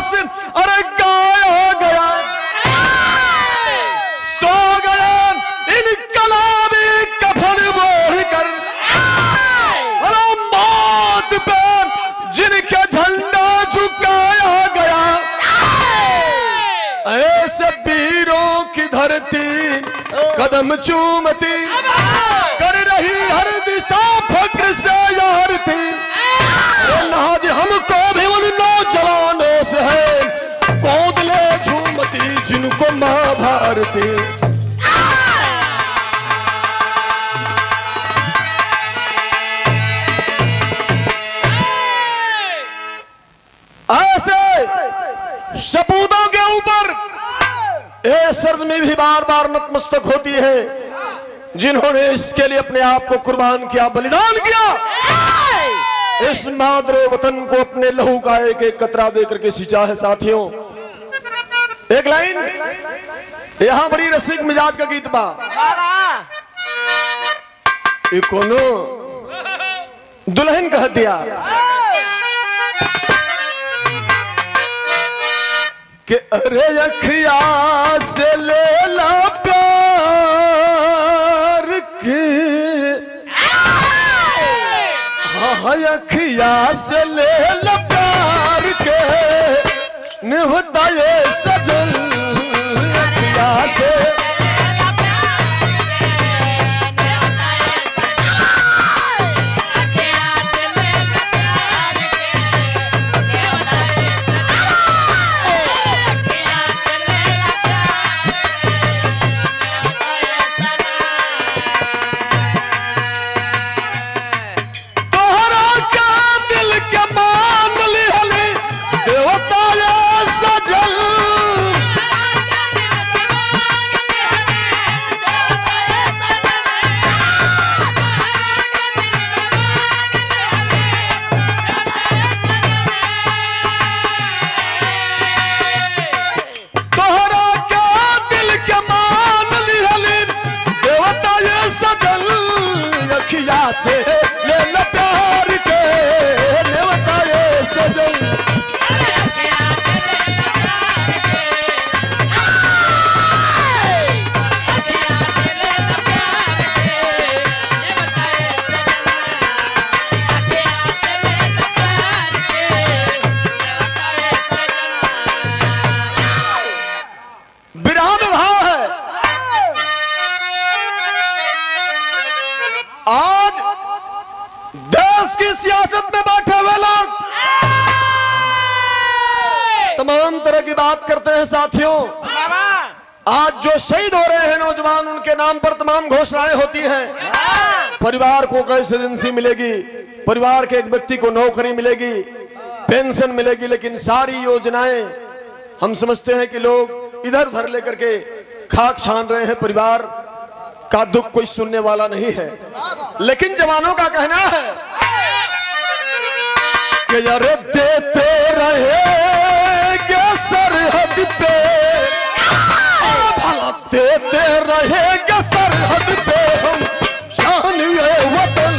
लाश अरे गाया गया, सो गया इनकलाबी कफन ओढ़ कर, अरे मौत पे जिनके झंडा झुकाया गया। ऐसे वीरों की धरती कदम चूमती, कर रही हर दिशा फक्र से यार थी। नाज हमको भी उन नौजवानों से है, गोद ले झूमती जिनको मां भारती। ऐसे सपूतों के ऊपर ये सरजमी भी बार बार नतमस्तक होती है, जिन्होंने इसके लिए अपने आप को कुर्बान किया, बलिदान किया। इस मादरे वतन को अपने लहू का एक एक कतरा देकर के सिंचा है। साथियों, एक लाइन यहां बड़ी रसिक मिजाज का गीत बा, ये कोनो दुल्हन कह दिया कि अरे अखिया से ले ला प्यार के, हाँ अखिया से ले ला प्यार के, निभता ये सजन अखिया से। से ले लो प्यार के, नेवता ये सजन। विराम भाव है। आज देश की सियासत में बैठे हुए लोग तमाम तरह की बात करते हैं। साथियों, आज जो शहीद हो रहे हैं नौजवान, उनके नाम पर तमाम घोषणाएं होती हैं। परिवार को कैसे एजेंसी मिलेगी, परिवार के एक व्यक्ति को नौकरी मिलेगी, पेंशन मिलेगी, लेकिन सारी योजनाएं हम समझते हैं कि लोग इधर उधर लेकर के खाक छान रहे हैं। परिवार का दुख कोई सुनने वाला नहीं है, लेकिन जवानों का कहना है कि यार देते रहेंगे सरहद पे, भला देते रहेंगे सरहद पे हम जान ये वतन।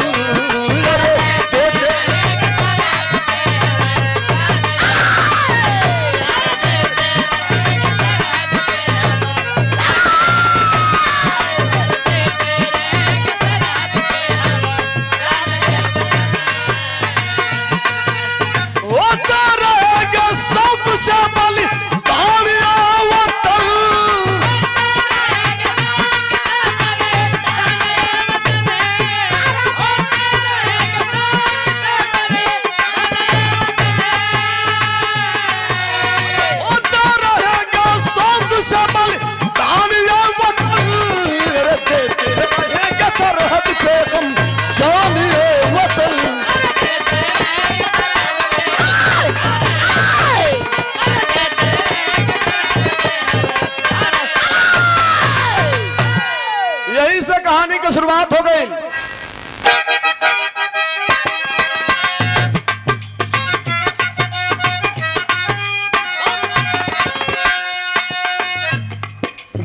कहानी की शुरुआत हो गई।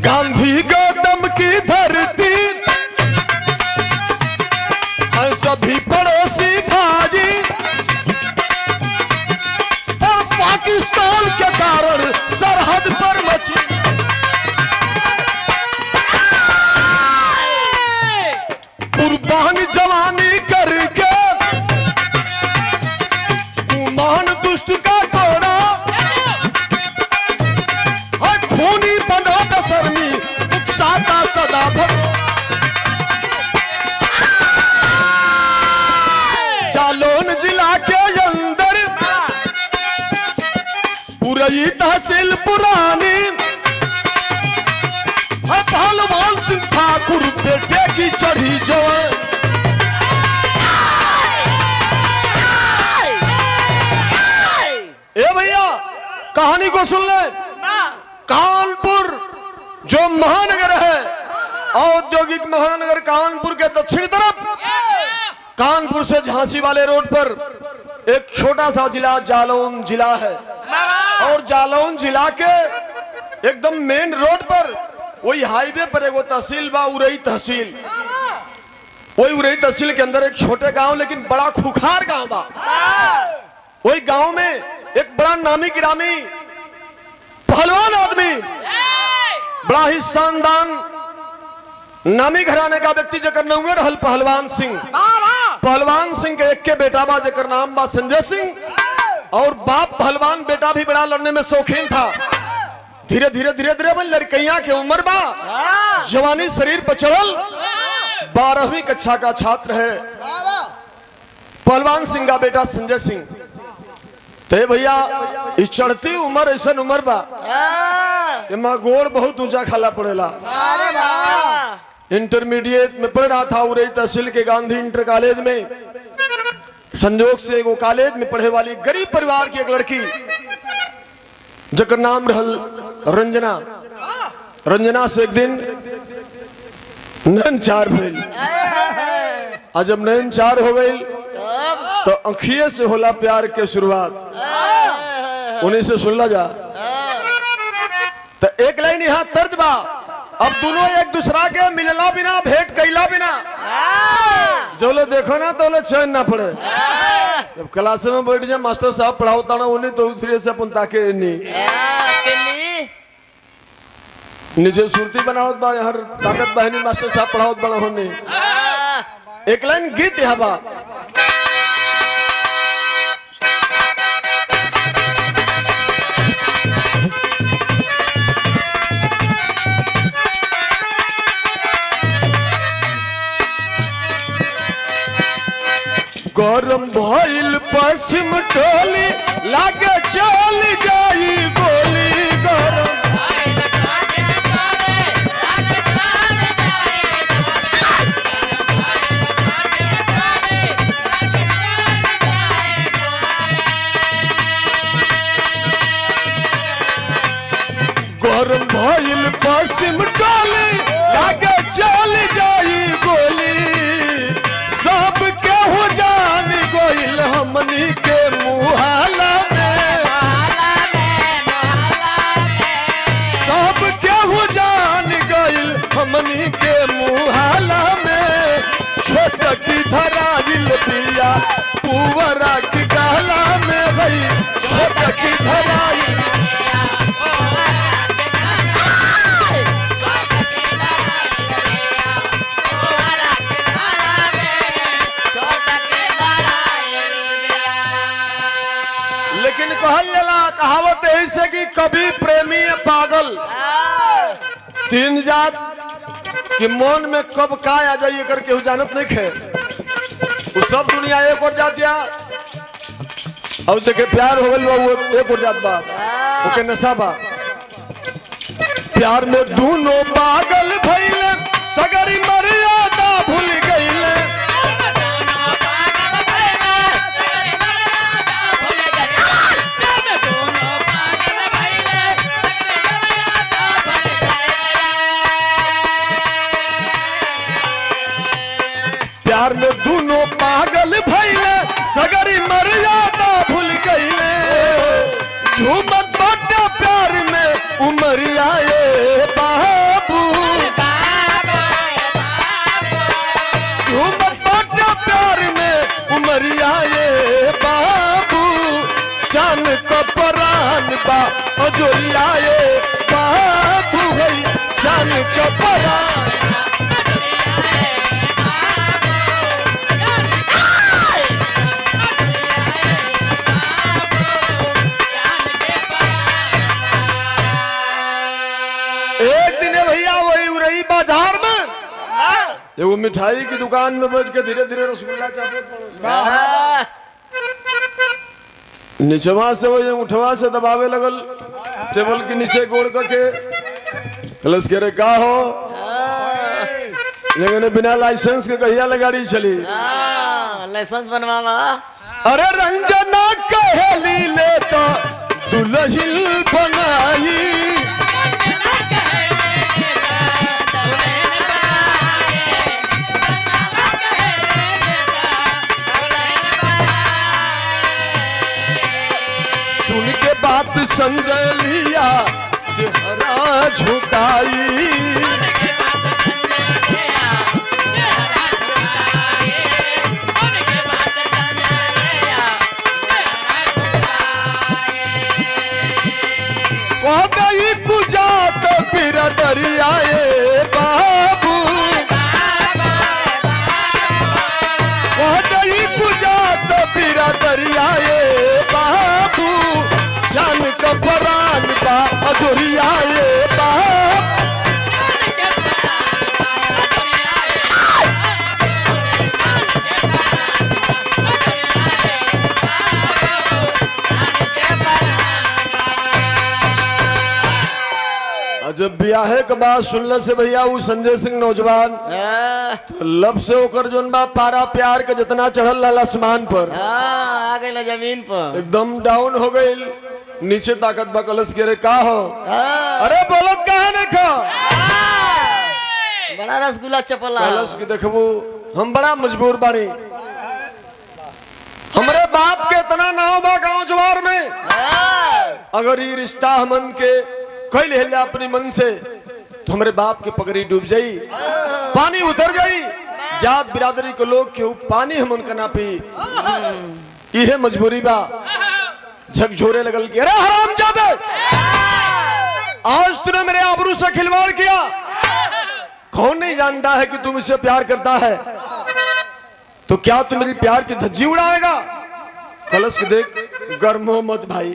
गांधी गौतम की धरती सभी पड़ोसी भाजी, और पाकिस्तान के पूरी तहसील पुरानी पहलवान सिंह ठाकुर बेटे की चढ़ी जवान। ए भैया कहानी को सुन ले। कानपुर जो महानगर है, औद्योगिक महानगर कानपुर के दक्षिण तरफ, कानपुर से झांसी वाले रोड पर एक छोटा सा जिला जालौन जिला है। और जालौन जिला के एकदम मेन रोड पर वही हाईवे पर एक तहसील बा, उरई तहसील। वही उरई तहसील के अंदर एक छोटे गांव लेकिन बड़ा खुखार गांव बा। वही गांव में एक बड़ा नामी गिरामी पहलवान आदमी, बड़ा ही शानदार नामी घराने का व्यक्ति जकर नाम रहल पहलवान सिंह। पहलवान सिंह के एक के बेटा बा जकर नाम बा संजय सिंह। और बाप पहलवान, बेटा भी बड़ा लड़ने में शौकीन था। धीरे धीरे लड़कैया के उम्र बा, जवानी शरीर पर चढ़ल। 12वीं कक्षा का छात्र है पहलवान सिंह का बेटा संजय सिंह। ते भैया इस चढ़ती उम्र ऐसा उम्र बा माँ गोड़ बहुत ऊंचा खाला पड़ेला। इंटरमीडिएट में पढ़ रहा था उरई तहसील के गांधी इंटर कॉलेज में। संजोग से वो कॉलेज में पढ़े वाली गरीब परिवार की एक लड़की जकर नाम रहल रंजना। रंजना से एक दिन नैन चार भइल। आज जब नैन चार हो गई तो अंखिए से होला प्यार के शुरुआत। उन्हीं से सुन ला जा। तो एक लाइन यहाँ तर्ज बा, अब दोनों एक दूसरा के मिलला बिना, भेंट कैला बिना, जो लोग देखो ना तो चैन ना पड़े। जब क्लास में बैठ जाए मास्टर साहब पढ़ाओता ना उन्हें तो उतरे से अपन ताके नीचे सुरती बनावत बा, हर ताकत बहनी मास्टर साहब पढ़ावत बड़ा होने। एक लाइन गीत यहाँ बा, गरम भइल पश्चिम टोली लागे चल जाई गोली। गरम गरम भइल पश्चिम टोली लागे चल जाई गोली। सब केहू जान गोइल हमनी के मुहाला में। सब केहू जान गइल हमनी के मुहाला में। छोट की धराइल बिया पुवरा की गहला में भई। छोट की धराइल कहावत ऐसे कि कभी प्रेमी है पागल। तीन जात कि मन में कब का आ जाइए करके जानत नहीं खे। वो सब दुनिया एक और जात या और देखे प्यार हो गल वो एक और जात बा, ओके नशा बा। प्यार में दोनों पागल भइले, सगरी मर्यादा भूल गइले। प्यार में दोनों पागल भइले, सगरी मर्यादा भूल गइले। झूमत बाटे प्यार में उमरिया ये बाबू। झूमत बाटे प्यार में उमरिया ये बाबू। शान का परान बा अजोरिया ये बाबू है। शान का परान बाजार में वो मिठाई की दुकान में बैठ के धीरे धीरे रसगुल्ला चापत। नीचवा से वो उठवा से दबावे लगल टेबल के नीचे गोड़ करके कलश कह रहे का हो लेकिन बिना लाइसेंस के कहिया ले गाड़ी चली लाइसेंस बनवावा। अरे रंजना कहली ले तो दुल्हन बनाई सुन के बात संजय लिया चेहरा झुकाई कुजात फिर दरियाए बाबू कुजात फिर दरियाए बाबू जान का परान का अजोरियाए बाबू जब ब्याहे के बाद सुनल से भैया वो संजय सिंह नौजवान तो लब से होकर जोन बा पारा प्यार के जितना चढ़ल लाल आसमान पर आ गई जमीन पर एकदम डाउन हो गई नीचे ताकत बा कलश के रे का हो अरे बोलत कहा ने खा बड़ा रसगुल्ला चपला कलश की देखबू हम बड़ा मजबूर बाड़ी हमरे बाप के इतना नाव बा गांव जवार में अगर ये रिश्ता हमन के कोई ले जा अपनी मन से तो हमारे बाप के पगड़ी डूब जाई पानी उतर जाई जात बिरादरी के लोग क्यों पानी हम उनका ना पी ये मजबूरी बा झकझोरे लगल के अरे हरामजादे आज तूने मेरे आबरू से खिलवाड़ किया कौन नहीं जानता है कि तुम इससे प्यार करता है तो क्या तू मेरी प्यार की धज्जी उड़ाएगा कलश के देख गर्मो मत भाई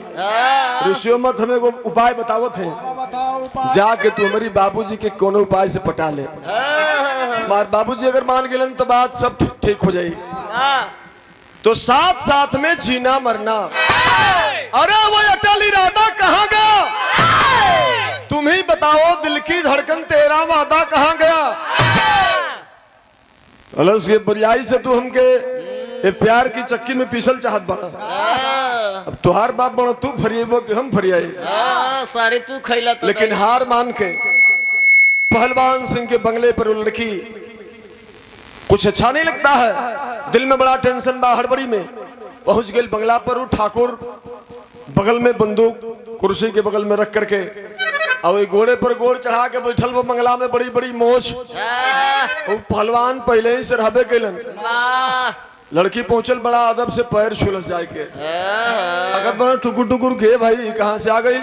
ऋषियों मत हमें वो उपाय बतावत है जाके तू हमारी बाबूजी के कोनो उपाय से पटा ले हमारे बाबूजी अगर मान गए तो बात सब ठीक हो जाएगी तो साथ साथ में जीना मरना अरे वो अटल इरादा कहाँ गया तुम ही बताओ दिल की धड़कन तेरा वादा कहाँ गया कलश के बरियाई से तू हमके ये प्यार की चक्की में पीसल चाहत बड़ा अब तुहार बाप बड़ा तू फरिएबो कि हम फरियाए सारे तू खैला तो लेकिन हार मान के पहलवान सिंह के बंगले पर वो लड़की कुछ अच्छा नहीं लगता है दिल में बड़ा टेंशन बा हड़बड़ी में पहुंच गई बंगला पर वो ठाकुर बगल में बंदूक कुर्सी के बगल में रख करके और घोड़े पर गोड़ चढ़ा के बैठल वो बंगला में बड़ी बड़ी मोछ वो पहलवान पहले ही से रहबे कैलन लड़की पहुंचल बड़ा अदब से पैर छुलस जाए के अगर बड़ा टुकुर टुकुर के भाई कहां से आ गई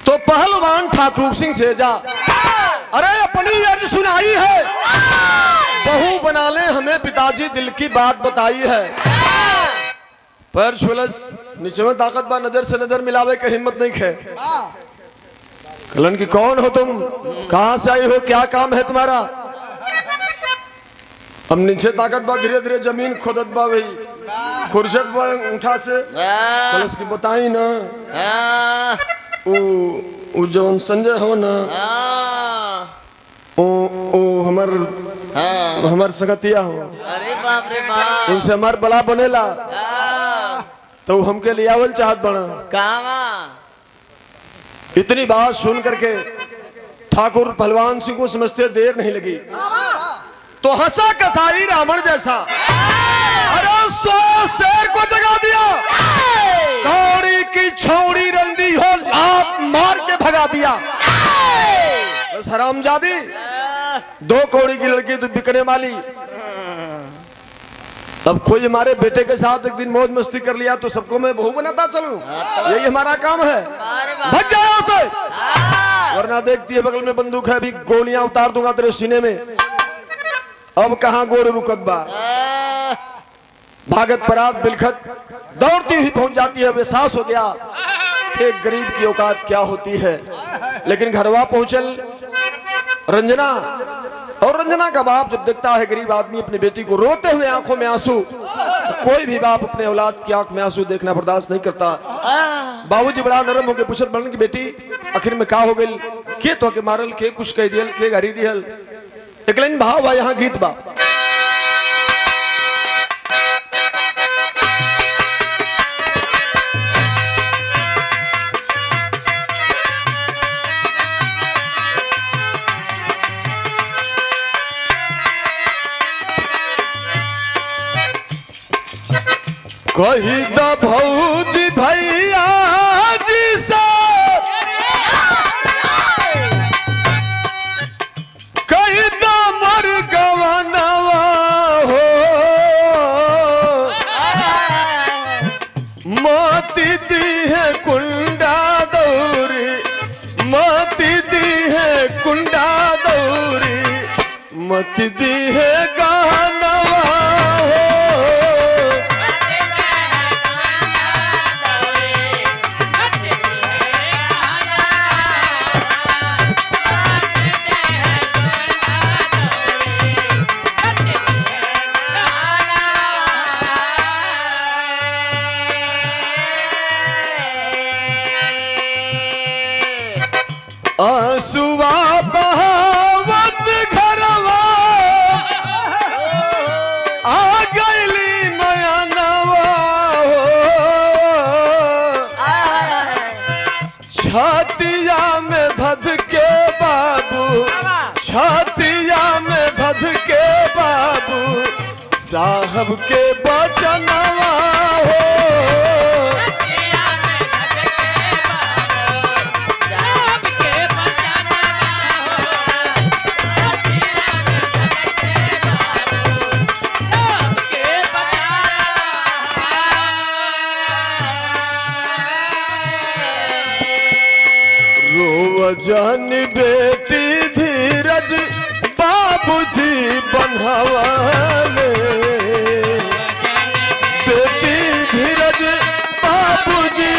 तो पहलवान ठाकुर सिंह से जा अरे अपनी अर्ज सुनाई है बहू बना ले हमें पिताजी दिल की बात बताई है पैर छुलस नीचे में ताकत बा नजर से नजर मिलावे के हिम्मत नहीं खे कलन की कौन हो तुम कहां से आई हो क्या काम है तुम्हारा हम नीचे ताकत बा धीरे धीरे जमीन खोदत बा वही खुर्शद बा उठा से कलश की बताई ना ओ जौन संजय हो ना ओ हमार संगतिया हो अरे बाप रे बाप उनसे हमार बला बनेला तो हमके लियावल चाहत बना कामा इतनी बात सुन करके ठाकुर पहलवान सिंह को समझते देर नहीं लगी तो हंसा कसाई रावण जैसा अरे शेर को जगा दिया कौड़ी की छौड़ी रंदी हो लात मार के भगा दिया बस हरामजादी दो कौड़ी की लड़की तो बिकने वाली अब कोई हमारे बेटे के साथ एक दिन मौज मस्ती कर लिया तो सबको मैं बहू बनाता चलूं यही हमारा काम है भाग जाओ यहाँ से वरना देखती है बगल में बंदूक है अभी गोलियां उतार दूंगा तेरे सीने में अब कहां गोड़ रुकत बा भागत परात बिलखत दौड़ती हुई पहुंच जाती है एहसास हो गया एक गरीब की औकात क्या होती है लेकिन घरवा पहुंचल रंजना और रंजना का बाप जब देखता है गरीब आदमी अपनी बेटी को रोते हुए आंखों में आंसू कोई भी बाप अपने औलाद की आंख में आंसू देखना बर्दाश्त नहीं करता। बाबूजी बड़ा नरम होके पूछत बड़न की बेटी आखिर में का हो गइल, के तो के मारल, के कुछ कह दियल, के गारी दियल। एक लाइन भाव बा, यहाँ गीत बा। कही द भौजी भैया जी से कही द मर गवनवा हो, मोती दी है कुंडा दौरी, मोती दी है कुंडा दौरी, मोती दी है गानवा हो। आंसुआ बहावत घरवा आ गईली नयनवा हो, छातिया में धध के बाबू, छातिया में धध के बाबू साहब के बचनवा हो। जन बेटी धीरज बाबूजी बंधवाले, बेटी धीरज बाबूजी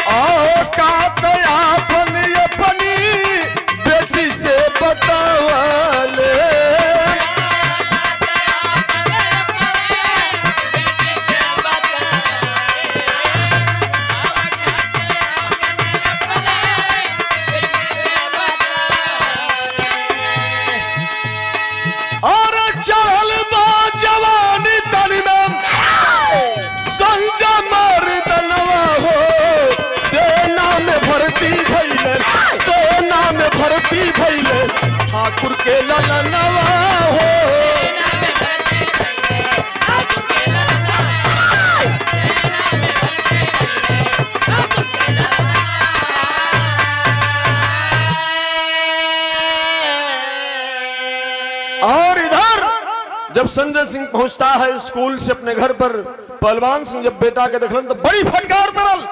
आओ का दया अपनी बेटी से बतावाले। भर्ती भइले ठाकुर के ललनवा हो, और इधर जब संजय सिंह पहुंचता है स्कूल से अपने घर पर, पहलवान सिंह जब बेटा के देखलन तो बड़ी फटकार पड़ल,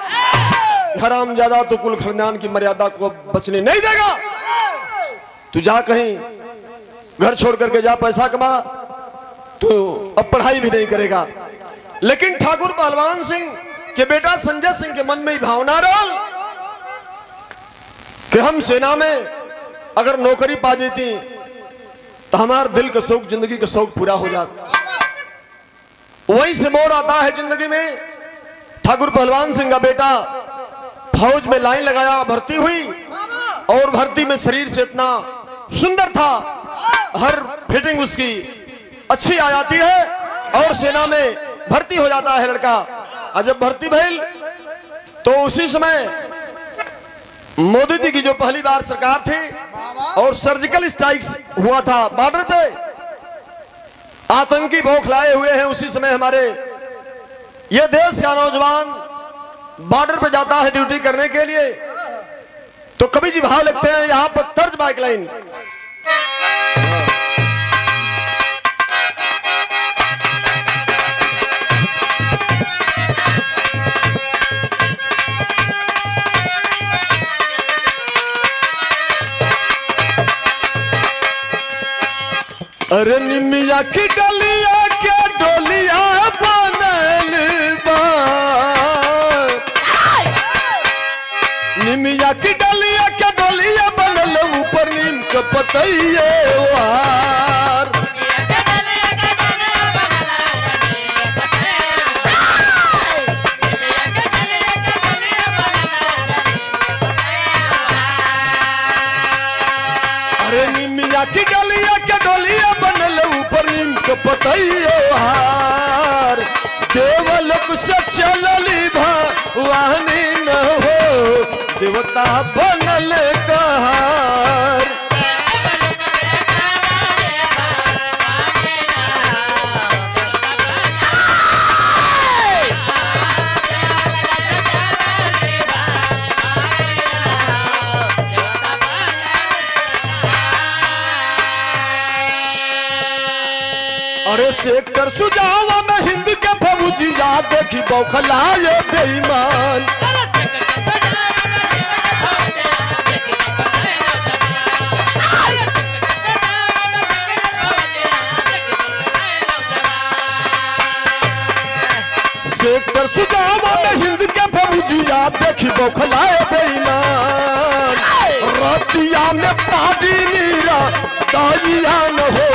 हरामजादा तो कुल खानदान की मर्यादा को बचने नहीं देगा, तू जा कहीं घर छोड़ करके जा पैसा कमा, तो अब पढ़ाई भी नहीं करेगा। लेकिन ठाकुर पहलवान सिंह के बेटा संजय सिंह के मन में ही भावना रहल कि हम सेना में अगर नौकरी पा देती तो हमार दिल का शौक, जिंदगी का शौक पूरा हो जाता। वहीं से मोड़ आता है जिंदगी में। ठाकुर पहलवान सिंह का बेटा फौज में लाइन लगाया, भर्ती हुई, और भर्ती में शरीर से इतना सुंदर था, हर फिटिंग उसकी अच्छी आ जाती है, और सेना में भर्ती हो जाता है लड़का। और जब भर्ती भइल तो उसी समय मोदी जी की जो पहली बार सरकार थी और सर्जिकल स्ट्राइक हुआ था बॉर्डर पे, आतंकी बौखलाए हुए हैं। उसी समय हमारे ये देश का नौजवान बॉर्डर पे जाता है ड्यूटी करने के लिए, तो कवि जी भाव लिखते हैं यहां पर तर्ज बाइक लाइन। अरे निमिया की डलिया के डोलिया बनल बा, निमिया की डलिया पतइये वार। अरे निमिया की डलिया के डोलिया बनल ऊपर नीम के पतइये हार। देवलोक से चलली भवानी न हो देवता बनल कहार। अरे सेक्टर सुजावा में हिंद के फौजी याद देखी बौखलाए बेईमान। सेक्टर सुजावा में हिंद के फौजी याद देखी बौखलाए बेईमान। रतिया में पाजी नीरा दाइया न हो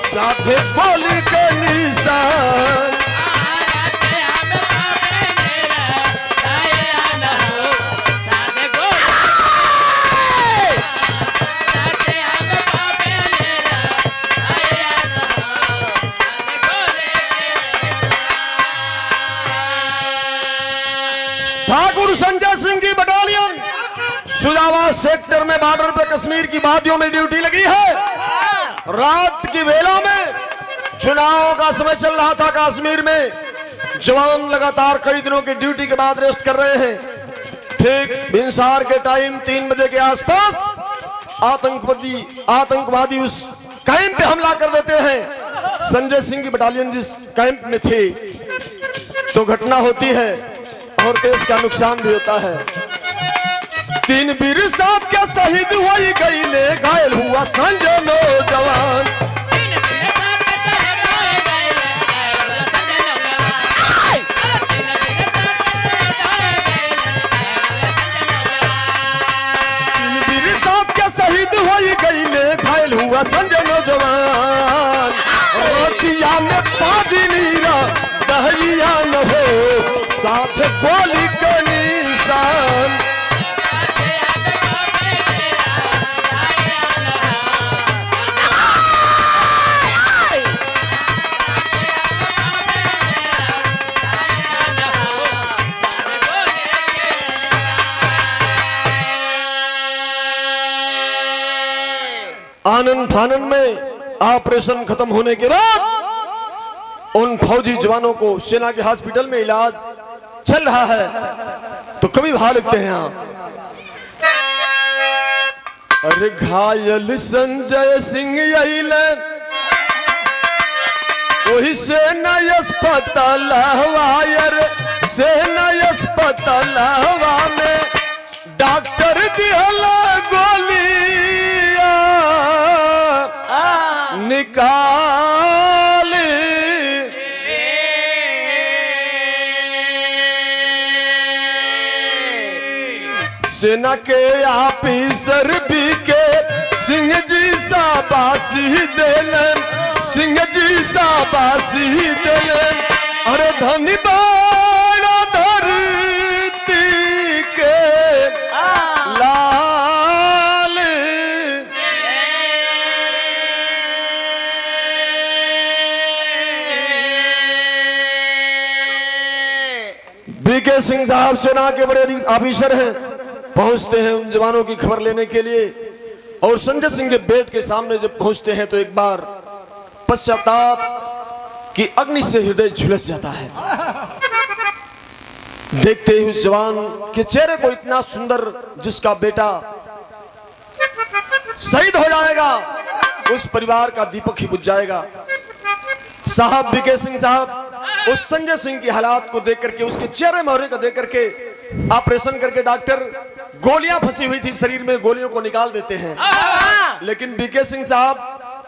साथे बोली के निशान। ठाकुर संजय सिंह की बटालियन सुजावा सेक्टर में बॉर्डर पे कश्मीर की वादियों में ड्यूटी लगी है। रात की वेला में चुनाव का समय चल रहा था कश्मीर में। जवान लगातार कई दिनों की ड्यूटी के बाद रेस्ट कर रहे हैं। ठीक भिनसार के टाइम 3 बजे के आसपास आतंकवादी उस कैंप पे हमला कर देते हैं। संजय सिंह की बटालियन जिस कैंप में थी तो घटना होती है और देश का नुकसान भी होता है। 3 वीर साथ के शहीद हुई गई ले घायल हुआ संजय नौजवान। घायल हुआ संजय नौजवान। रोटिया में पादी नीरा दहिया न हो साथ गोली के निशान। आनंद फानन में ऑपरेशन खत्म होने के बाद उन फौजी जवानों को सेना के हॉस्पिटल में इलाज चल रहा है तो कभी भाव लिखते हैं आप। अरे घायल संजय सिंह अइले वही सेना अस्पताल हवायर सेना अस्पताल हवा में डॉक्टर दिहला गोलियां निकाल। सेना के ऑफिसर भी के सिंह जी शाबाशी देलन सिंह जी शाबाशी देलन। अरे धन्यवाद धरती के लाल। बीके सिंह साहब सेना के बड़े ऑफिसर हैं। पहुंचते हैं उन जवानों की खबर लेने के लिए और संजय सिंह के बेड के सामने जब पहुंचते हैं तो एक बार पश्चाताप की अग्नि से हृदय झुलस जाता है। देखते ही उस जवान के चेहरे को इतना सुंदर जिसका बेटा शहीद हो जाएगा उस परिवार का दीपक ही बुझ जाएगा। साहब बीके सिंह साहब उस संजय सिंह की हालात को देख करके उसके चेहरे मोहरे को देख करके ऑपरेशन करके डॉक्टर गोलियां फंसी हुई थी शरीर में गोलियों को निकाल देते हैं। लेकिन बीके सिंह साहब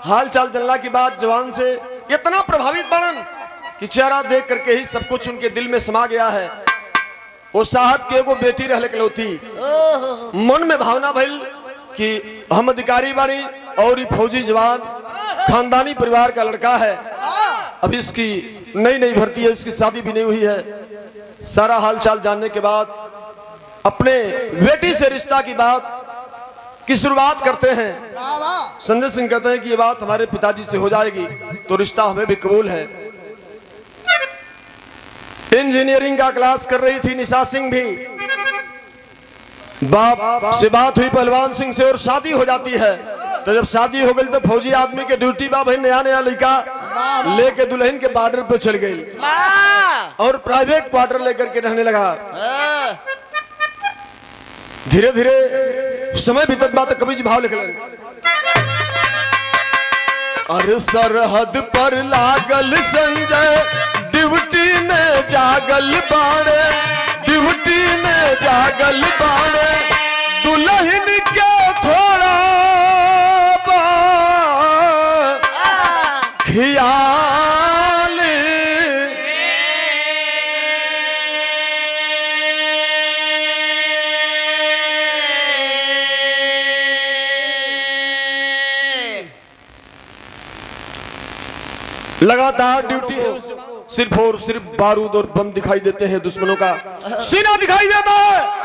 हाल चाल जानने के बाद जवान से इतना प्रभावित बनन कि चेहरा देख करके ही सब कुछ उनके दिल में समा गया है। वो साहब के एगो बेटी रहले कलौती मन में भावना भइल कि हम अधिकारी बानी और ये फौजी जवान खानदानी परिवार का लड़का है। अब इसकी नई नई भर्ती है, इसकी शादी भी नहीं हुई है। सारा हालचाल जानने के बाद अपने बेटी से रिश्ता की बात की शुरुआत करते हैं। संजय सिंह कहते हैं कि ये बात हमारे पिताजी से हो जाएगी तो रिश्ता हमें भी कबूल है। इंजीनियरिंग का क्लास कर रही थी निशा सिंह भी। बाप से बात हुई पहलवान सिंह से और शादी हो जाती है। तो जब शादी हो गई तो फौजी आदमी के ड्यूटी बा भाई, नया नया लड़का लेके दुल्हन के बॉर्डर पे चल गई और प्राइवेट क्वार्टर लेकर के रहने लगा। धीरे धीरे समय बीतत बात कभी जी भाव लिखलन। अरे सरहद पर लागल संजय ड्यूटी में जागल बाड़े, ड्यूटी में जागल बाड़े, दुल्हन के थोड़ा ख्याल। लगातार ड्यूटी है, सिर्फ और सिर्फ बारूद और बम दिखाई देते हैं, दुश्मनों का सीना दिखाई देता है।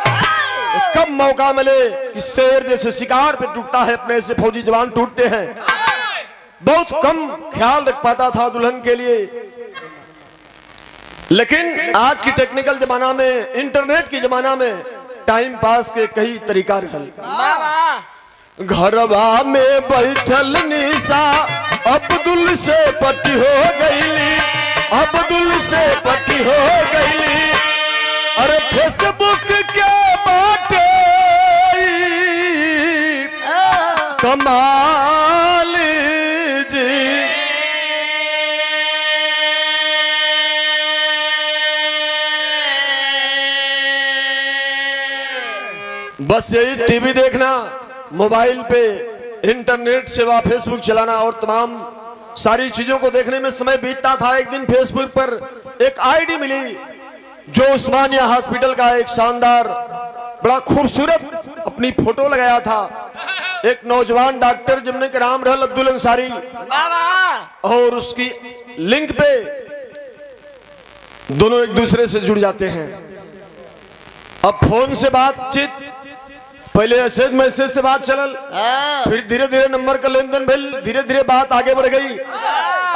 कब मौका मिले कि शेर जैसे शिकार पे टूटता है, अपने से फौजी जवान टूटते हैं। बहुत कम ख्याल रख पाता था दुल्हन के लिए। लेकिन आज की टेक्निकल जमाना में, इंटरनेट की जमाना में टाइम पास के कई तरीका रहल। घरवा में बैठल निशा अब्दुल से पति हो गईली, अब्दुल से पति हो गईली। अरे फेसबुक के बाटे कमाल जी। बस यही टीवी देखना, मोबाइल पे इंटरनेट सेवा, फेसबुक चलाना और तमाम सारी चीजों को देखने में समय बीतता था। एक दिन फेसबुक पर एक आईडी मिली जो उस्मानिया हॉस्पिटल का एक शानदार बड़ा खूबसूरत अपनी फोटो लगाया था। एक नौजवान डॉक्टर जिनके नाम रहल अब्दुल अंसारी, और उसकी लिंक पे दोनों एक दूसरे से जुड़ जाते हैं। अब फोन से बातचीत, पहले मैसेज से बात चलल, फिर धीरे धीरे नंबर का लेन देन भेल, धीरे धीरे बात आगे बढ़ गई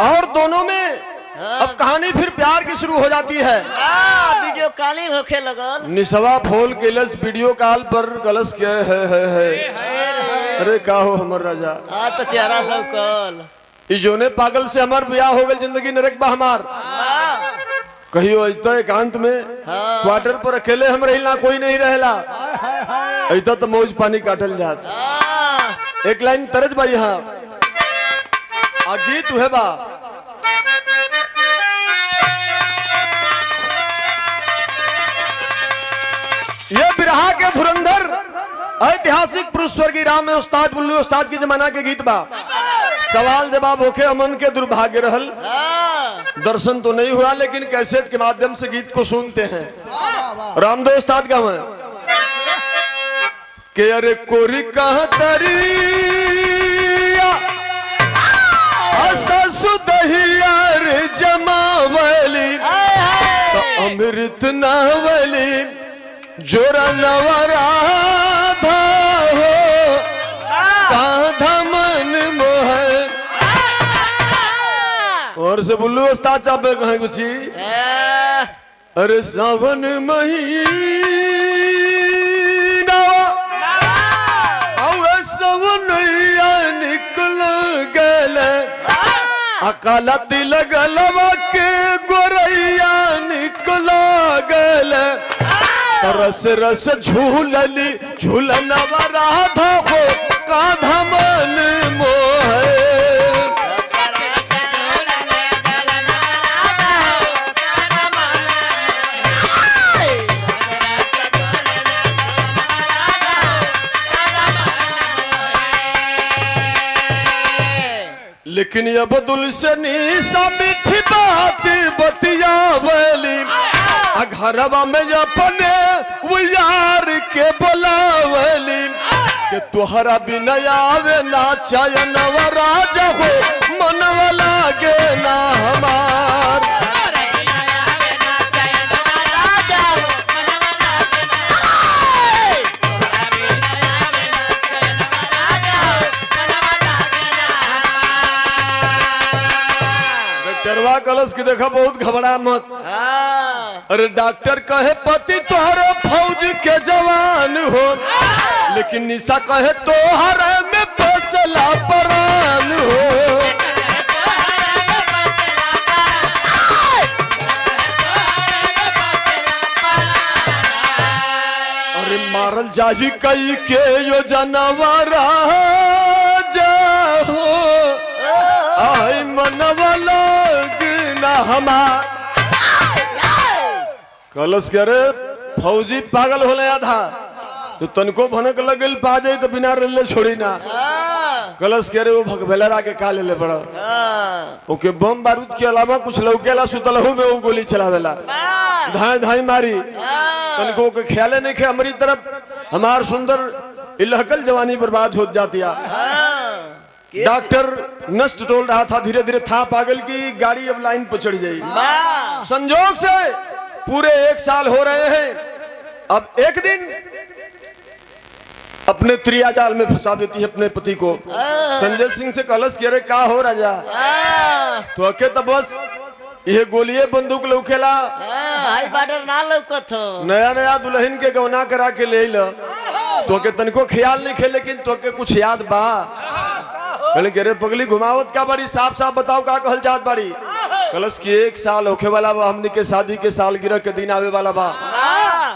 और दोनों में अब कहानी फिर प्यार की शुरू हो जाती है। वीडियो कॉलिंग होखे लगल। निसवा फोन केलस वीडियो कॉल पर गलस क्या है। अरे का हो हमर राजा, तो चेहरा लौकल। जोने पागल से हमार ब्याह हो गई, जिंदगी नरक बा हमार। कहियो ऐता एकांत में क्वार्टर पर अकेले हम रहिला, कोई नहीं रहला। ऐता तो मौज पानी काटल जात। एक लाइन तरज बा यहाँ आ गीत है बा। ये बिरहा के धुरंधर ऐतिहासिक पुरुष स्वर्गीय राम में उस्ताद बुल्लू उस्ताद की जमाना के गीत बा। सवाल जवाब होके अमन के दुर्भाग्य रहल, दर्शन तो नहीं हुआ, लेकिन कैसेट के माध्यम से गीत को सुनते हैं। रामदेव उस्ताद का है के अरे कोरी कहा तरिया ससुदहियार जमावली तो अमृत नावली जोरा नवराधा हो काधा मन मोह। और से बुल्लू उस्ताद साहब कहें कुछ। अरे सावन महीना सवनैया निकल गल, अकाला तिलक लवा के गोरैया निकल गल। रस रस झूलली झूलनवा राधा हो काधा मन मोह। लेकिन अब दुल से निशा मीठी बात बतियावली, घरवा में अपने वो यार के बुलावली। कि तुहरा बिनया आवे ना चयनवा राजा हो मनवा लागे ना हमार। डॉक्टरवा कलश की देखा बहुत घबरा मत। अरे डॉक्टर कहे पति तोहरा फौज के जवान हो, लेकिन निशा कहे तोहरा में बसला परान हो। अरे मारल जाही कई के यो जानवरा जाहो आई मनवा लग ना हमार। कलश के रे फौजी पागल होले आधा तो तनको भनक लगल पा जाई तो बिना रेले छोड़ी ना। कलश के रे वो भगभेलरा के का ले पड़ा ओके बम बारूद के अलावा कुछ लौकेला सुतलहू में वो गोली चलावेला धाई धाई मारी तनको के ख्याले नहीं खे हमारी तरफ हमार सुंदर इलहकल जवानी बर्बाद हो जाती है। डॉक्टर नष्ट टोल रहा था, धीरे धीरे था पागल की गाड़ी अब लाइन पर चढ़ जाई। संजोग से पूरे 1 साल हो रहे हैं। अब एक दिन अपने त्रिया जाल में फंसा देती है अपने पति को। संजय सिंह से कलश कह रहे का हो राजा तो अके तो बस ये गोलिये बंदूक लौकेला हाई बॉर्डर ना लौकत हो। नया नया दुल्हन के गौना करा के ले लो तो के तनको ख्याल नहीं खे, लेकिन तो के कुछ याद बा कहले के रे पगली घुमावत का बड़ी साफ साफ बताओ का कहल जात बाड़ी। कलश की 1 साल होखे वाला बा, हमनी के शादी के सालगिरह के दिन आवे वाला बा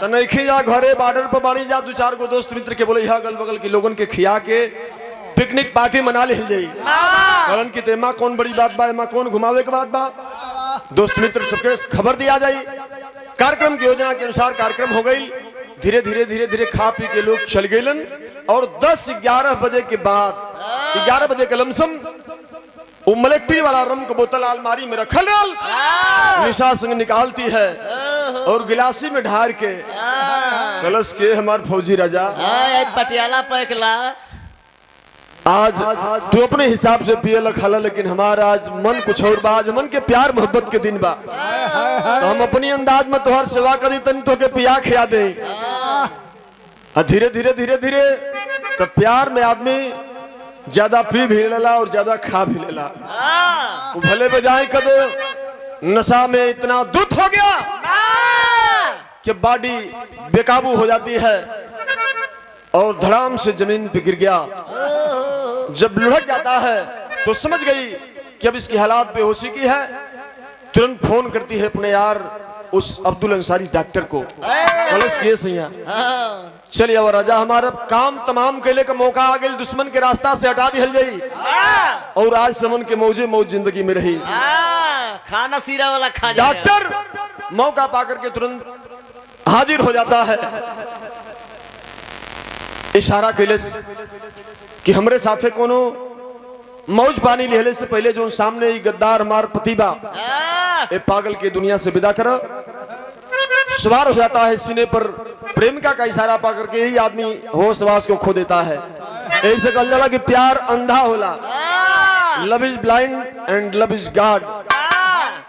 तो नहीं जा घरे बॉर्डर पर बाड़ी जा 2-4 गो दोस्त मित्र के बोले अगल बगल के लोगन के खिया के पिकनिक पार्टी मना ले जाई। कहलन की तेमा कौन बड़ी बात बा, एमा कौन घुमावे के बात बा। दोस्त मित्र सबके खबर दिया जाई। कार्यक्रम की योजना के अनुसार कार्यक्रम हो गई। धीरे धीरे धीरे धीरे खा पी के लोग चल गए और 10-11 बजे के बाद 11 बजे के लमसम वो मलेक्टी वाला रम का बोतल अलमारी में रखल निशा संग निकालती है और गिलासी में ढार के कलश के हमार फौजी राजा पटियाला पैकला आज तू अपने हिसाब से पिए लखाला, लेकिन हमारा आज मन कुछ और बा। आज मन के प्यार मोहब्बत के दिन बा तो हम अपनी अंदाज में तोहर सेवा करी तनी तो के पिया खिया दे। धीरे धीरे धीरे धीरे तो प्यार में आदमी ज्यादा पी भी लेला और ज्यादा खा भी लेला। वो भले बजाए कदे नशा में इतना दुख हो गया कि बॉडी बेकाबू हो जाती है और धड़ाम से जमीन पे गिर गया। जब लुढ़क जाता है तो समझ गई कि अब इसकी हालात बेहोशी की है। तुरंत फोन करती है अपने यार उस अब्दुल अंसारी डॉक्टर को। कलश किए सैया चलिए अब राजा हमारा काम तमाम कैले का मौका आ गई, दुश्मन के रास्ता से हटा दी गई और आज समन के मौजे मौज जिंदगी में रही। खाना सीरा वाला खा डॉक्टर मौका पाकर के तुरंत हाजिर हो जाता है। इशारा कैले कि हमरे साथे कोनो मौज पानी लेले से पहले जो सामने ही गद्दार हमार पतिबा ए पागल के दुनिया से विदा करो। सवार हो जाता है सीने पर प्रेमिका का इशारा पाकर के ही आदमी होश वास को खो देता है। ऐसे कहा जाला कि प्यार अंधा होला, love is blind and love is God.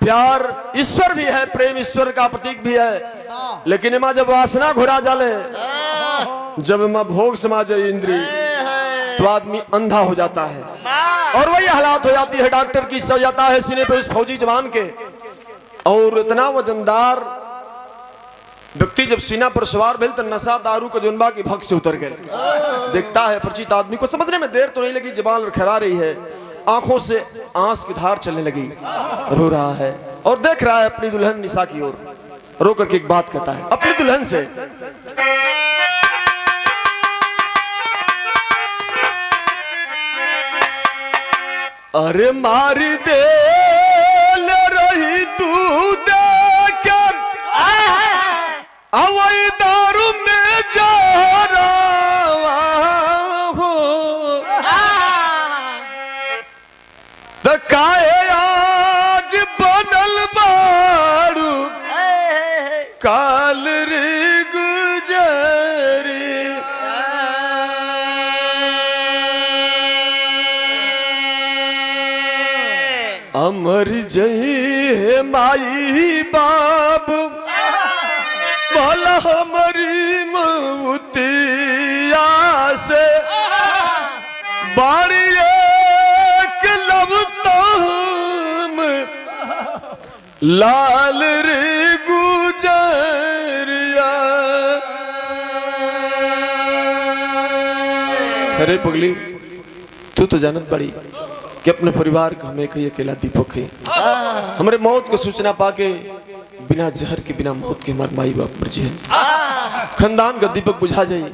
प्यार ईश्वर भी है, प्रेम ईश्वर का प्रतीक भी है, लेकिन इमा जब वासना घुरा जाले, जब इमा भोग समा जाए इंद्री तो आदमी अंधा हो जाता है। और वही हालात हो जाती है डॉक्टर की। सो जाता है सीने पे उस फौजी जवान के और इतना वजनदार व्यक्ति जब सीना पर सवार भेल तो नशा दारू का जुनबा की भक्त से उतर गए। देखता है परिचित आदमी को, समझने में देर तो नहीं लगी, जबान लड़खड़ा रही है, आंखों से आंस की धार चलने लगी, रो रहा है और देख रहा है अपनी दुल्हन निशा की ओर। रो करके एक बात कहता है अपनी दुल्हन से, अरे मारी दे ले रही तू देख अवई दारू में जा रहा हो तो काहे आज बनल बारू काल रे गुजरी। अमर जई है माई बाप भला हमारी मऊतिया से बाड़ी एक लबताम लाल रे गुजरिया। अरे पगली तू तो जानत बड़ी कि अपने परिवार का हमें कहीं अकेला दीपक है। हमारे मौत को सूचना पाके बिना जहर के बिना मौत के हमारे माई बाप मर जाए, खानदान का दीपक बुझा जाए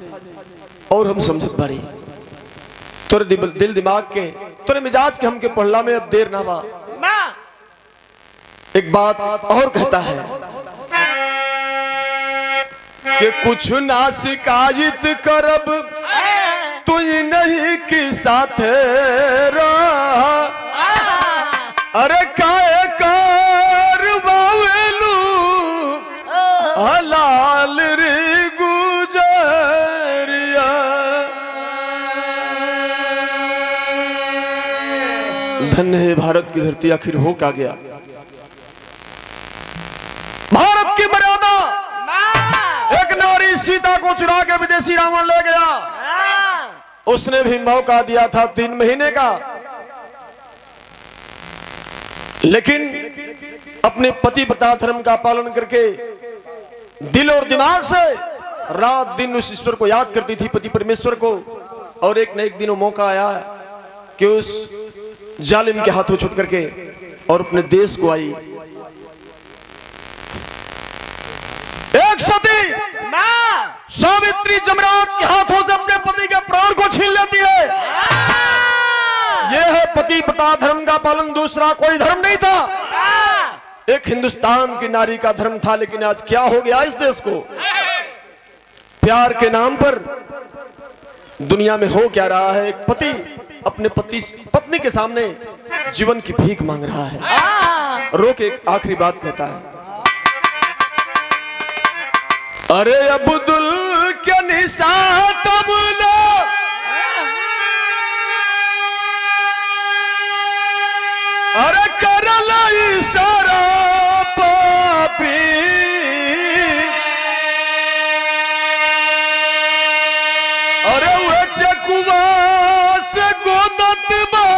और हम समझत बाड़ी तोरे दिल दिमाग के तोरे मिजाज के हमके पढ़ला में अब देर ना बा। एक बात और कहता है कि कुछ ना शिकायत करब तू नहीं की साथ रहा। अरे काहे कारवावेलू हलाल रे गुजरिया। धन्य है भारत की धरती, आखिर हो क्या गया। भारत की मर्यादा एक नारी सीता को चुरा के विदेशी रावण ले गया। उसने भी मौका दिया था 3 महीने का, लेकिन अपने पतिव्रता धर्म का पालन करके दिल और दिमाग से रात दिन उस ईश्वर को याद करती थी, पति परमेश्वर को। और एक न एक दिन वो मौका आया कि उस जालिम के हाथों छूट करके और अपने देश को आई। एक सती सावित्री जमराज के हाथों से अपने पति के प्राण को छीन लेती है। यह है पतिव्रता धर्म का पालन, दूसरा कोई धर्म नहीं था। एक हिंदुस्तान की नारी का धर्म था, लेकिन आज क्या हो गया इस देश को। प्यार के नाम पर दुनिया में हो क्या रहा है। एक पति अपने पत्नी के सामने जीवन की भीख मांग रहा है। रो के एक आखिरी बात कहता है, अरे अब्दुल के निशा तबला अरे करला इशारा पापी। अरे वो चकुआ से गोदत बा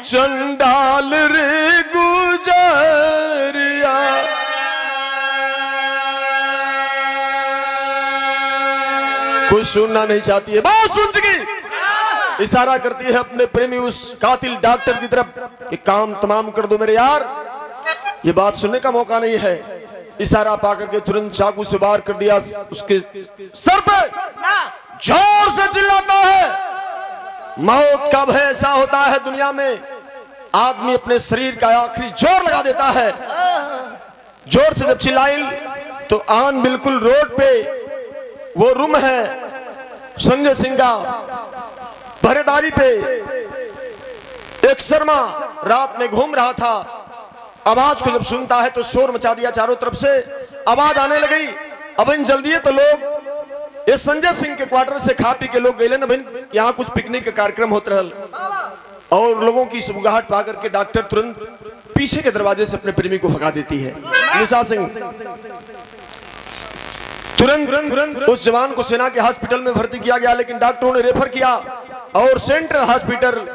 चंडाल रे गुजरिया। कोई सुनना नहीं चाहती है, बहुत सुन चुकी। इशारा करती है अपने प्रेमी उस कातिल डॉक्टर की तरफ कि काम तमाम कर दो मेरे यार। ये बात सुनने का मौका नहीं है। इशारा पाकर के तुरंत चाकू से वार कर दिया उसके सर पे। जोर से चिल्लाता है। मौत का भय ऐसा होता है दुनिया में, आदमी अपने शरीर का आखिरी जोर लगा देता है। जोर से जब चिल्लाई तो आन बिल्कुल रोड पे वो रूम है संजय सिंह का, पहरेदारी पे एक शर्मा रात में घूम रहा था। आवाज को जब सुनता है तो शोर मचा दिया, चारों तरफ से आवाज आने लगी। अब इन जल्दी है तो लोग ये संजय सिंह के क्वार्टर से खा पी के लोग गए ना भाई, यहाँ कुछ पिकनिक का कार्यक्रम होता रहल। और लोगों की सुबगाहट पा करके डॉक्टर तुरंत पीछे के दरवाजे से अपने प्रेमी को भगा देती है। निशा सिंह तुरंत उस जवान को सेना के हॉस्पिटल में भर्ती किया गया, लेकिन डॉक्टरों ने रेफर किया और सेंट्रल हॉस्पिटल,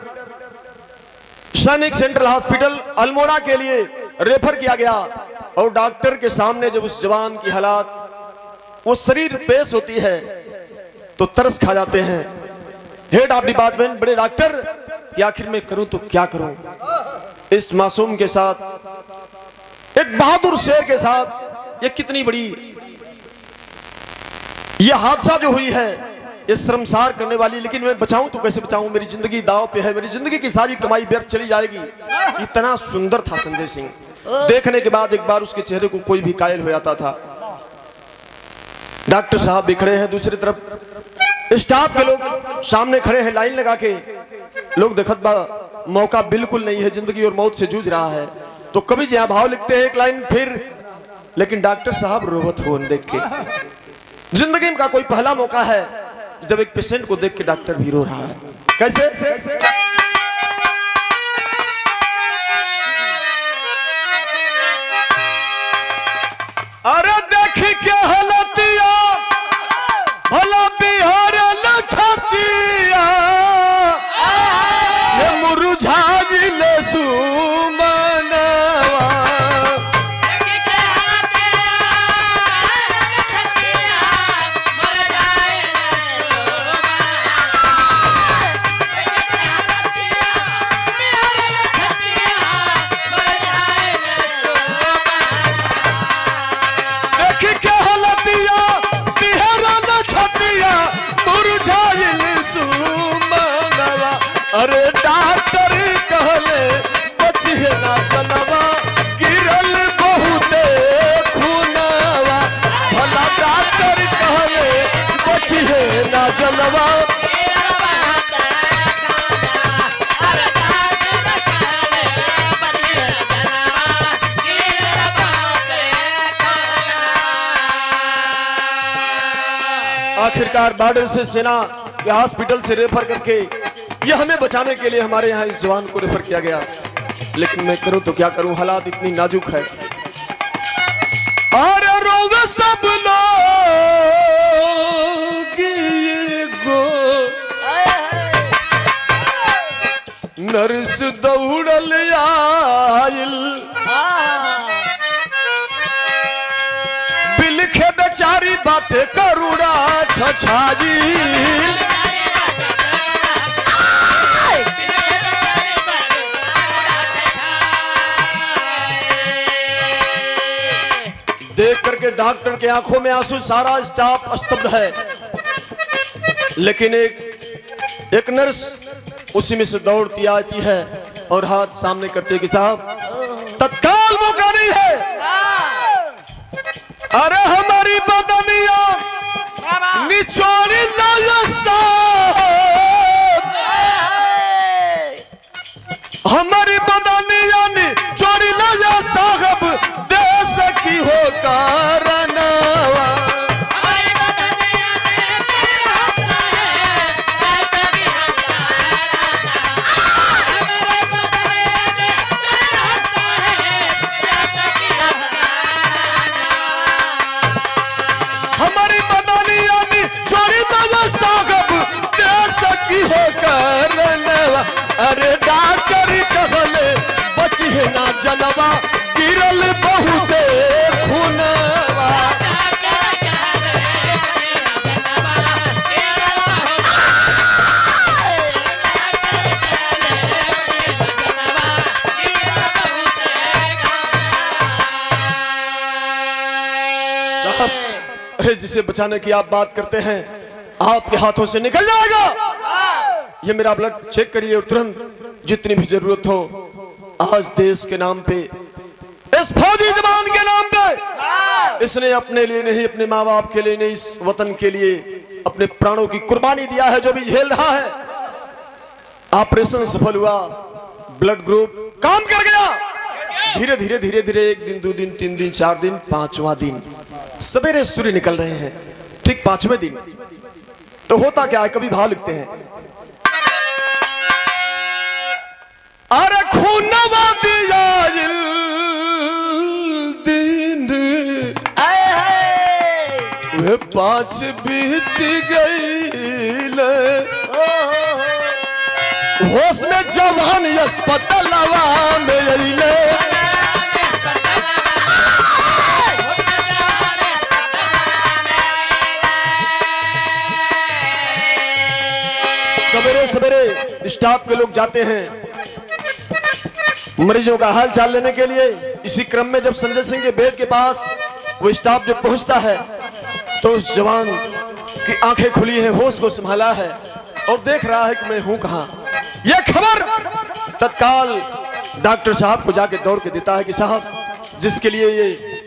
सैनिक सेंट्रल हॉस्पिटल अल्मोड़ा के लिए रेफर किया गया। और डॉक्टर के सामने जब उस जवान की हालात, वो शरीर पेश होती है तो तरस खा जाते हैं। हेड ऑफ डिपार्टमेंट बड़े डॉक्टर कि आखिर में करूं तो क्या करूं। इस मासूम के साथ, एक बहादुर शेर के साथ ये कितनी बड़ी ये हादसा जो हुई है, ये शर्मसार करने वाली। लेकिन मैं बचाऊं तो कैसे बचाऊं, मेरी जिंदगी दांव पे है, मेरी जिंदगी की सारी कमाई व्यर्थ चली जाएगी। इतना सुंदर था संजय सिंह, देखने के बाद एक बार उसके चेहरे को कोई भी कायल हो जाता था। डॉक्टर साहब भी खड़े हैं, दूसरी तरफ स्टाफ के लोग सामने खड़े हैं लाइन लगा के। लोग देखत बा मौका बिल्कुल नहीं है, जिंदगी और मौत से जूझ रहा है। तो कभी जहां भाव लिखते हैं एक लाइन फिर, लेकिन डॉक्टर साहब रोवत हो देख के। जिंदगी का कोई पहला मौका है जब एक पेशेंट को देख के डॉक्टर भी रो रहा है। कैसे मुरझाइल सुमनवा। अरे डॉक्टर कहले बचिए ना जनवा गिरल बहुते खूनवा। भला डॉक्टर कहले बचिए ना जनवा। आखिरकार बॉर्डर से सेना के हॉस्पिटल से रेफर करके यह हमें बचाने के लिए हमारे यहाँ इस जवान को रेफर किया गया, लेकिन मैं करूं तो क्या करूं, हालात इतनी नाजुक है। और रोवे सब लोग गो नर्स दौड़ल आइल बिलखे बेचारी बाटे करुणा छछाजी। देख करके डॉक्टर के आंखों में आंसू, सारा स्टाफ स्तब्ध है, लेकिन एक नर्स उसी में से दौड़ती आती है और हाथ सामने करते कि साहब तत्काल मौका नहीं है। अरे हमारी बदनिया निचोड़ी लाया साहब, हमारी बदनिया निचोड़ी लाया साहब देश की हो कारनावा। हमारी बदनिया निचोड़ी लाया साहब देश की हो कारनावा। अरे डॉक्टर कहले बचिए ना जनवा गिरल बहुते खूनवा। साहब, अरे जिसे बचाने की आप बात करते हैं आपके हाथों से निकल जाएगा। ये मेरा ब्लड चेक करिए और तुरंत जितनी भी जरूरत हो आज देश के नाम पे, इस फौजी जवान के नाम पे, इसने अपने लिए नहीं, अपने माँ बाप के लिए नहीं, इस वतन के लिए अपने प्राणों की कुर्बानी दिया है, जो भी झेल रहा है। ऑपरेशन सफल हुआ, ब्लड ग्रुप काम कर गया। धीरे धीरे धीरे धीरे 1 दिन 2 दिन 3 दिन 4 दिन 5वां दिन सवेरे सूर्य निकल रहे हैं। ठीक 5वें दिन तो होता क्या है, कभी भाव लिखते हैं, अरे खूनवा दिया दिन वे 5 बीत गई, होश में जवान अस्पतालवा में अइले। सवेरे सवेरे स्टाफ के लोग जाते हैं मरीजों का हाल चाल लेने के लिए। इसी क्रम में जब संजय सिंह के बेड के पास वो स्टाफ जब पहुंचता है तो उस जवान की आंखें खुली हैं, होश को संभाला है और देख रहा है कि मैं हूं कहां। यह खबर तत्काल डॉक्टर साहब को जाके दौड़ के देता है कि साहब, जिसके लिए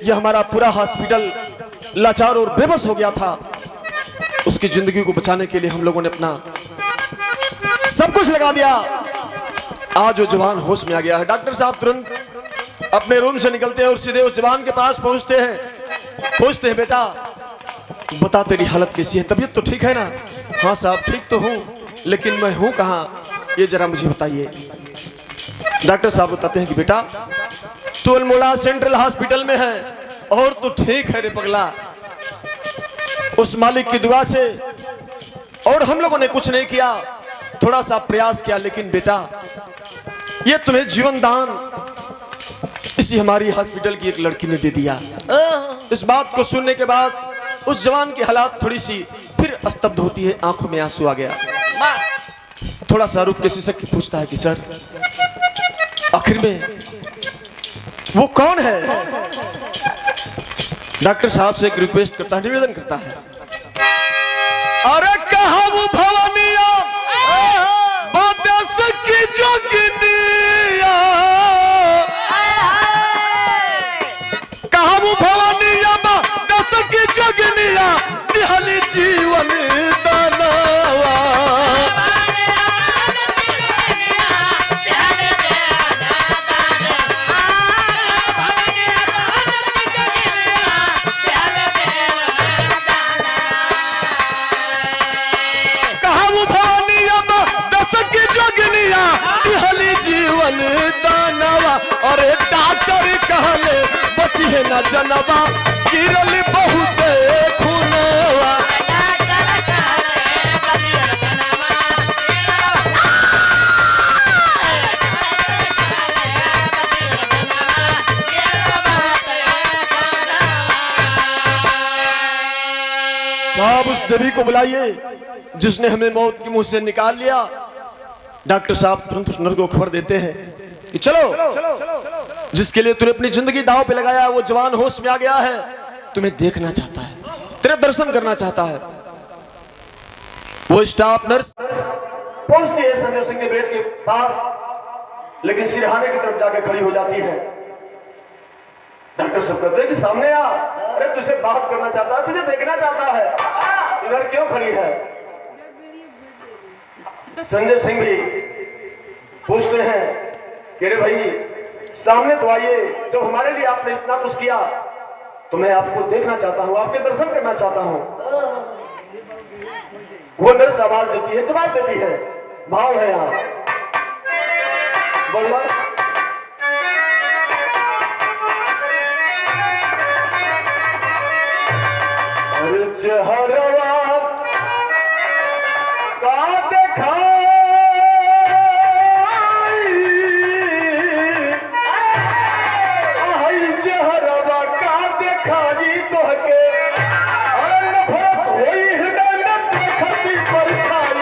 ये हमारा पूरा हॉस्पिटल लाचार और बेबस हो गया था, उसकी जिंदगी को बचाने के लिए हम लोगों ने अपना सब कुछ लगा दिया। आज वो जवान होश में आ गया है। डॉक्टर साहब तुरंत अपने रूम से निकलते हैं और सीधे उस जवान के पास पहुंचते हैं। पूछते हैं, बेटा बता तेरी हालत कैसी है, तबीयत तो ठीक है ना? हाँ साहब ठीक तो हूँ, लेकिन मैं हूँ कहाँ ये जरा मुझे बताइए। डॉक्टर साहब बताते हैं कि बेटा तू अल्मोड़ा सेंट्रल हॉस्पिटल में है और तू ठीक है रे पगला, उस मालिक की दुआ से, और हम लोगों ने कुछ नहीं किया, थोड़ा सा प्रयास किया, लेकिन बेटा ये तुम्हें जीवन दान इसी हमारी हॉस्पिटल की एक लड़की ने दे दिया। इस बात को सुनने के बाद उस जवान की हालात थोड़ी सी फिर स्तब्ध होती है, आंखों में आंसू आ गया। थोड़ा सा रुक के सिसक के पूछता है कि सर आखिर में वो कौन है? डॉक्टर साहब से एक रिक्वेस्ट करता है, निवेदन करता है, अरे कहा वो भवानिया बादस की जोगिनिया, कहा वो भवानिया बादस की जोगिनिया निहली जीवन दानवा। जीवन दानवा और डॉक्टर कहले बची है न जनवा गिरल बहुत खूनवा। साहब उस देवी को बुलाइए जिसने हमें मौत के मुंह से निकाल लिया। डॉक्टर साहब तुरंत उस नर को खबर देते हैं कि चलो, जिसके लिए तूने अपनी जिंदगी दांव पे लगाया वो जवान होश में आ गया है, तुम्हें देखना चाहता है, तेरे दर्शन करना चाहता है। वो स्टाफ नर्स पहुंचती है संजय सिंह के बेड के पास, लेकिन सिरहाने की तरफ जाकर खड़ी हो जाती है। डॉक्टर साहब कहते हैं कि सामने आ, अरे तुझसे बात करना चाहता है, तुझे देखना चाहता है, इधर क्यों खड़ी है? संजय सिंह भी पूछते हैं कि अरे भाई सामने तो आइए, जब हमारे लिए आपने इतना कुछ किया तो मैं आपको देखना चाहता हूं, आपके दर्शन करना चाहता हूं। वो नर्स आवाज देती है, जवाब देती है, भाव है यहाँ बोलना, अरे चेहरा का देखा चेहरा का देखा तो के नफरत हुई हृदय में देखती परछाई।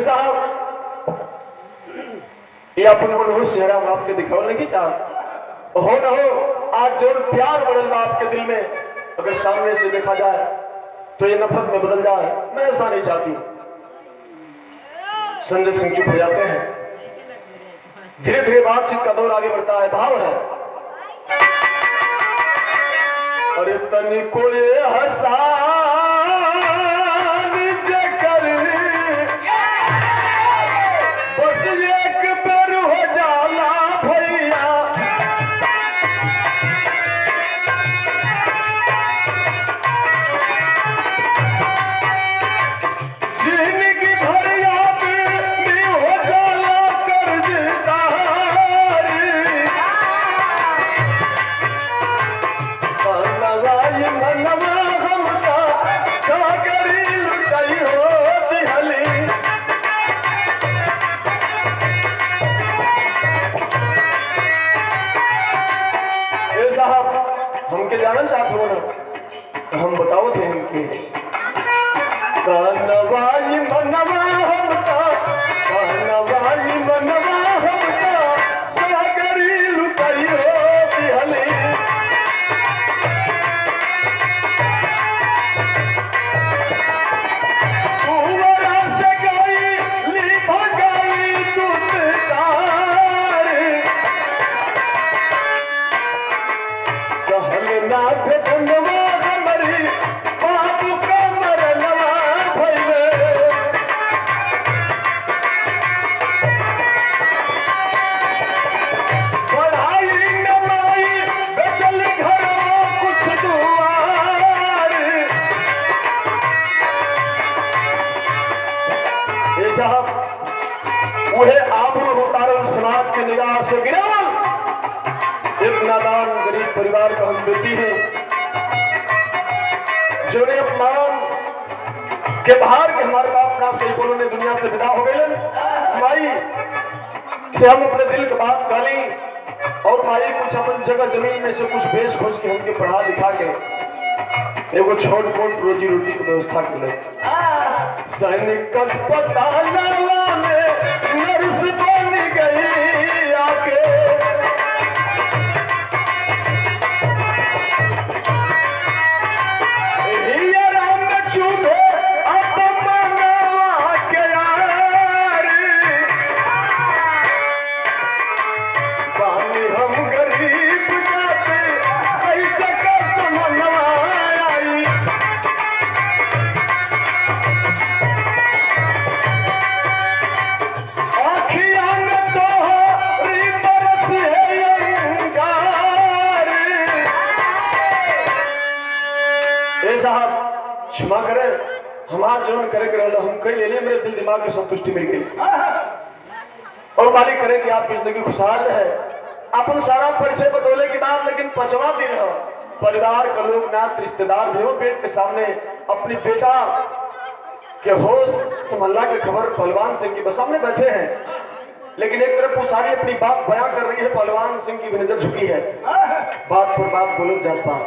साहब ये अपन मनोहर चेहरा हम आपके दिखाने की चाहत हो न हो, आज जो प्यार बढ़ल बा आपके दिल में, अगर सामने से देखा जाए तो ये नफरत में बदल जाए, मैं ऐसा नहीं चाहती। संजय सिंह चुप हो जाते हैं। धीरे धीरे बातचीत का दौर आगे बढ़ता है। भाव है, अरे तनी को ये हसान जकर बस एक बेर हो जाला भैया, जिंदगी भर याद नहीं हो जाला कर्जदार। मनवा हमका सागरी लुटाई हो दिहली, साहब हमके जानना चाहते हो ना, तो हम बताओ थे हमके कानवाई मनवा हमका, कानवाई मनवा हमका सागरी लुटाई हो दिहली। कुंवरा से गई ली भगाई दूत तार, सहल ना भेदनवा हमारी बाबू का मरनवा भइले। पढ़ाई नमाई बेचल घरवा कुछ दुआर। ये साहब उहे आबरू उतारल समाज के निगाह से गिरावल एक नादान गरीब परिवार का हम बेटी है, जो ने अपमान के बाहर के हमारे बाप ना सही से हम अपने दिल की बात काली और माई कुछ अपन जगह जमीन में से कुछ बेच खोज के हमके पढ़ा लिखा के एगो छोट मोट रोजी रोटी की व्यवस्था के लिए सैनिक अस्पताल में नर्स बन गई आके क्षमा करे हमार जीवन करे के रहल हम कई ले ले मेरे दिल दिमाग की संतुष्टि मिल गई और मालिक करे कि आपकी जिंदगी खुशहाल है। अपन सारा परिचय बतौले की बात लेकिन 5वां दिन है परिवार का लोग नाथ रिश्तेदार भी हो पेट के सामने अपनी बेटा के होश संभलना की खबर पहलवान सिंह की सामने बैठे हैं लेकिन एक तरफ पुसारी अपनी बात बयां कर रही है पहलवान सिंह की भी नजर झुकी है बात पर बात बोलो जाता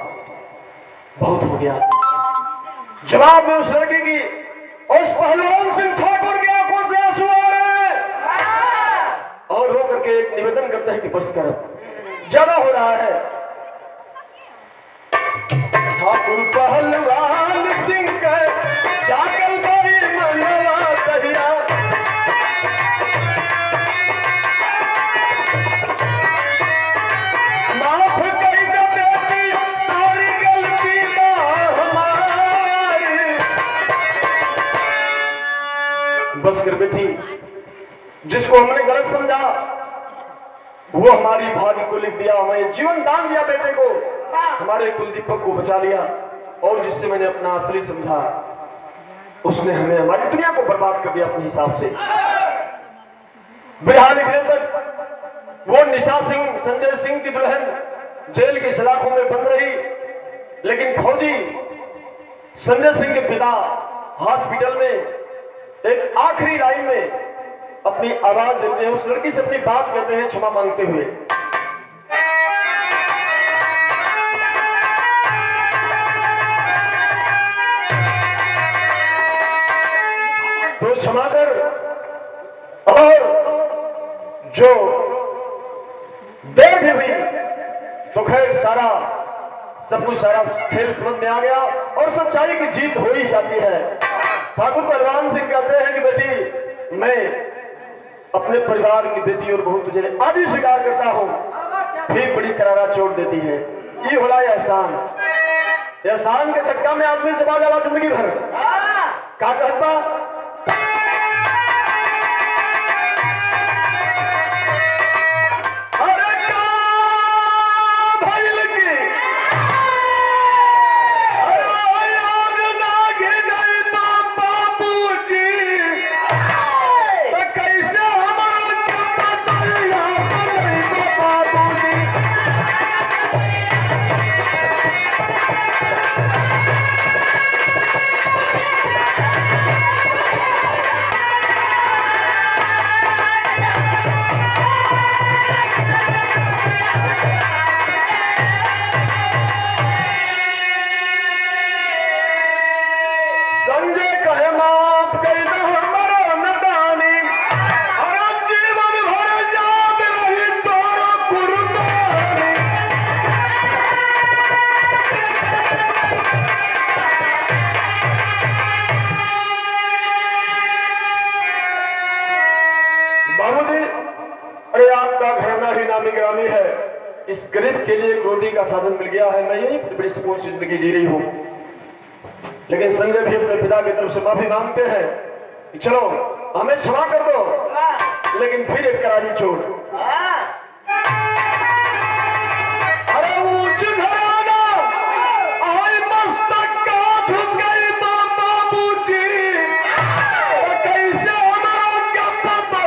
बहुत हो गया। जवाब में उस लड़की की उस पहलवान सिंह ठाकुर की आंखों से आंसू आ रहे हैं और रो करके एक निवेदन करते हैं कि बस कर ज्यादा हो रहा है। ठाकुर पहलवान सिंह का जागल भाई मनवा कहिया माफ कर दे बेटी सारी गलती बस कर बेटी जिसको हमने गलत समझा वो हमारी भाग्य को लिख दिया हमें जीवन दान दिया बेटे को हमारे कुलदीपक को बचा लिया और जिससे मैंने अपना असली समझा उसने हमें हमारी दुनिया को बर्बाद कर दिया अपने हिसाब से। बिरहा लिखने तक वो निशा सिंह संजय सिंह की दुल्हन जेल की सलाखों में बंद रही लेकिन फौजी संजय सिंह के पिता हॉस्पिटल में एक आखिरी लाइन में अपनी आवाज देते हैं उस लड़की से अपनी बात कहते हैं क्षमा मांगते हुए। तो क्षमा कर और जो देर भी हुई तो खैर सारा सब कुछ सारा खेल समझ में आ गया और सच्चाई की जीत हो ही जाती है। ठाकुर पहलवान सिंह कहते हैं कि बेटी मैं अपने परिवार की बेटी और बहू तुझे आदि स्वीकार करता हूं फिर बड़ी करारा चोट देती है ये होला एहसान एहसान के झटका में आदमी चबा जाला जिंदगी भर का कहता इस गरीब के लिए एक रोटी का साधन मिल गया है मैं यही बड़ी सुकून से जिंदगी जी रही हूँ लेकिन संजय भी अपने पिता की तरफ से माफी मांगते हैं कि चलो हमें क्षमा कर दो लेकिन फिर एक करारी चोट अरे ऊंच घराना आए मस्तक का झुक गई बाबूजी कैसे हमारा क्या पता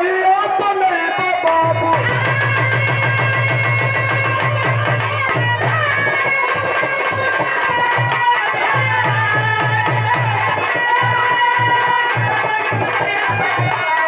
बने बाबू Yeah.